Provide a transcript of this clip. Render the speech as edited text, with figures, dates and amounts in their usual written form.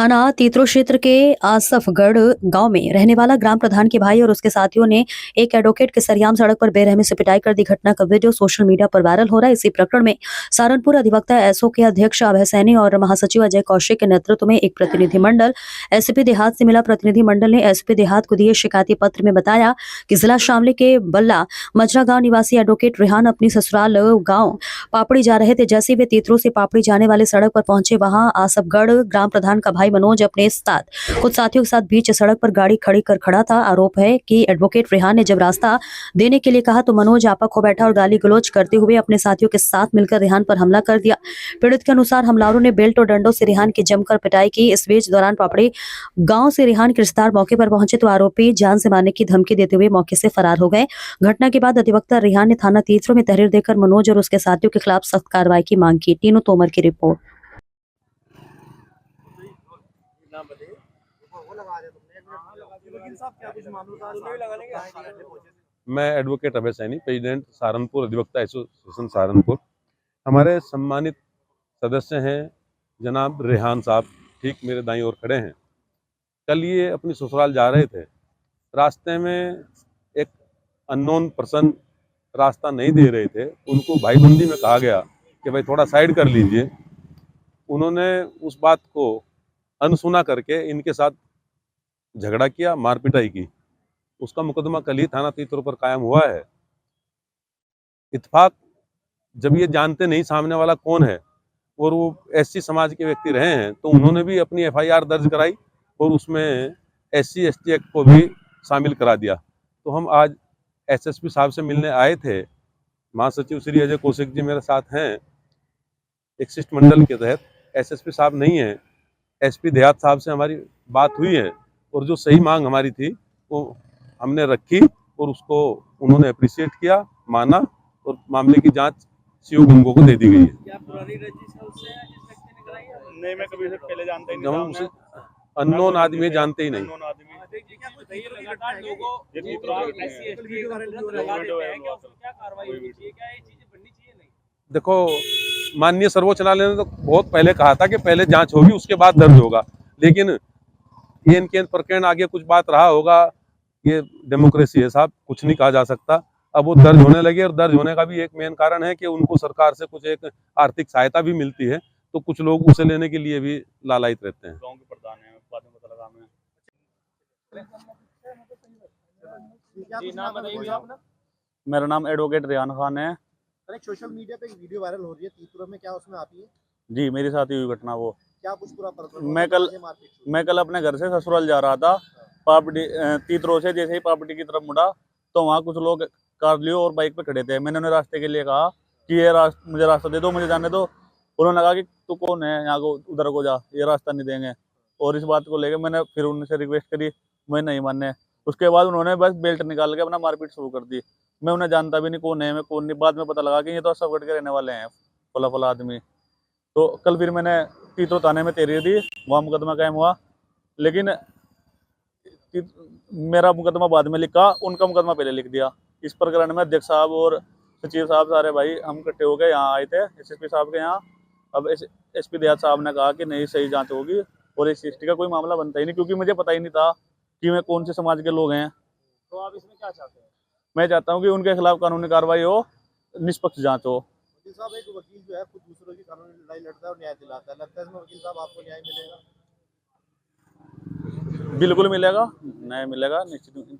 थाना तीतरो क्षेत्र के आसफगढ़ गांव में रहने वाला ग्राम प्रधान के भाई और उसके साथियों ने एक एडवोकेट के सरेआम सड़क पर बेरहमी से पिटाई कर दी। घटना का वीडियो सोशल मीडिया पर वायरल हो रहा है। इसी प्रकरण में सहारनपुर अधिवक्ता एसओ के अध्यक्ष अभय सैनी और महासचिव अजय कौशिक के नेतृत्व में एक प्रतिनिधिमंडल एसपी देहात से मिला। प्रतिनिधिमंडल ने एसपी देहात को दिए शिकायती पत्र में बताया कि जिला शामली के बल्ला मजरा गांव निवासी एडवोकेट रेहान अपनी ससुराल गांव पापड़ी जा रहे थे। जैसे वे तीतरो से पापड़ी जाने वाले सड़क पर पहुंचे, वहां आसफगढ़ ग्राम प्रधान का भाई मनोज अपने साथ कुछ साथियों के साथ बीच सड़क पर गाड़ी खड़ी कर खड़ा था। आरोप है कि एडवोकेट रेहान ने जब रास्ता देने के लिए कहा तो मनोज आपा खो बैठा और गाली गलौज करते हुए अपने साथियों के साथ मिलकर रेहान पर हमला कर दिया। पीड़ित के अनुसार हमलावरों ने बेल्ट और डंडों से रेहान की जमकर पिटाई की। इस बीच दौरान पापड़ी गांव से रेहान के रिश्तेदार मौके पर पहुंचे तो आरोपी जान से मारने की धमकी देते हुए मौके से फरार हो गए। घटना के बाद अधिवक्ता रेहान ने थाना तीतरो में तहरीर देकर मनोज और उसके साथियों के खिलाफ सख्त कार्रवाई की मांग की। टीनू तोमर की रिपोर्ट। मैं एडवोकेट अभय सैनी, प्रेसिडेंट सहारनपुर अधिवक्ता एसोसिएशन सहारनपुर। हमारे सम्मानित सदस्य हैं जनाब रेहान साहब, ठीक मेरे दाईं ओर खड़े हैं। कल ये अपनी ससुराल जा रहे थे, रास्ते में एक अननोन पर्सन रास्ता नहीं दे रहे थे। उनको भाईबंदी में कहा गया कि भाई थोड़ा साइड कर लीजिए। उन्होंने उस बात को अनसुना करके इनके साथ झगड़ा किया, मारपिटाई की। उसका मुकदमा कल ही थाना तीतरो पर कायम हुआ है। इत्तेफाक जब ये जानते नहीं सामने वाला कौन है और वो एससी समाज के व्यक्ति रहे हैं, तो उन्होंने भी अपनी एफआईआर दर्ज कराई और उसमें एससी एसटी एक्ट को भी शामिल करा दिया। तो हम आज एसएसपी साहब से मिलने आए थे। महासचिव श्री अजय कौशिक जी मेरे साथ हैं एक शिष्टमंडल के तहत। एसएसपी साहब नहीं है, एसपी देहात साहब से हमारी बात हुई है और जो सही मांग हमारी थी वो हमने रखी और उसको उन्होंने अप्रिशिएट किया, माना और मामले की जांच सीओ गुंगो को दे दी गई है। क्या पुरानी रंजिश है उससे या जिस व्यक्ति ने कराई है? नहीं, मैं कभी से पहले जानता ही नहीं हम उसे अननोन आदमी जानते ही नहीं। अननोन आदमी लगातार लोगों ऐसी एसटी लगा देते हैं, क्या उसमें क्या कार्रवाई होनी चाहिए, क्या ये चीजें बननी चाहिए? नहीं, देखो, माननीय सर्वोच्च न्यायालय ने तो बहुत पहले कहा था कि पहले जांच होगी उसके बाद दर्ज होगा, लेकिन ये इनके प्रकरण आगे कुछ बात रहा होगा। ये डेमोक्रेसी है साहब, कुछ नहीं कहा जा सकता। अब वो दर्ज होने लगे और दर्ज होने का भी एक मेन कारण है कि उनको सरकार से कुछ एक आर्थिक सहायता भी मिलती है, तो कुछ लोग उसे लेने के लिए भी लालायित रहते हैं। गांव के प्रधान है, बाद में पता लगा मैं। जी, नाम बताइए अपना। मेरा नाम एडवोकेट रेहान खान है। एक सोशल मीडिया पे एक वीडियो वायरल हो रही है तीतरो में, क्या उसमें आप ही है? जी, मेरे साथ ही हुई घटना वो। क्या कुछ पूरा मैं कल अपने घर से ससुराल जा रहा था। पापड़ी तीतरो से जैसे ही पापड़ी की तरफ मुड़ा तो वहाँ कुछ लोग कार लियो और बाइक पे खड़े थे। मैंने उन्हें रास्ते के लिए कहा कि ये मुझे रास्ता दे दो, मुझे जाने दो। उन्होंने कहा कि तू कौन है, यहाँ को उधर को जा, ये रास्ता नहीं देंगे। और इस बात को लेकर मैंने फिर उनसे रिक्वेस्ट करी, मैं नहीं माने। उसके बाद उन्होंने बस बेल्ट निकाल के अपना मारपीट शुरू कर दी। मैं उन्हें जानता भी नहीं कौन है, मैं कौन नहीं। बाद में पता लगा कि ये तो सब के रहने वाले हैं, फला फला आदमी। तो कल फिर मैंने तीतरो थाने में तहरीर दी, वहाँ मुकदमा कायम हुआ। लेकिन मेरा मुकदमा बाद में लिखा, उनका मुकदमा पहले लिख दिया। इस प्रकरण में अध्यक्ष साहब और सचिव साहब सारे भाई हम इकट्ठे हो गए यहाँ आए थे एसएसपी साहब के यहाँ। अब एसपी देहात साहब ने कहा कि नहीं, सही जांच होगी और इस एसटी का कोई मामला बनता ही नहीं, क्योंकि मुझे पता ही नहीं था कि मैं कौन से समाज के लोग हैं। तो आप इसमें क्या चाहते हैं? मैं चाहता हूँ कि उनके खिलाफ कानूनी कार्रवाई हो, निष्पक्ष जाँच हो। वकील साहब, एक वकील जो है खुद दूसरों की कानूनी लड़ाई लड़ता है और न्याय दिलाता है, लगता है इसमें वकील साहब आपको न्याय मिलेगा? बिल्कुल मिलेगा, न्याय मिलेगा निश्चित।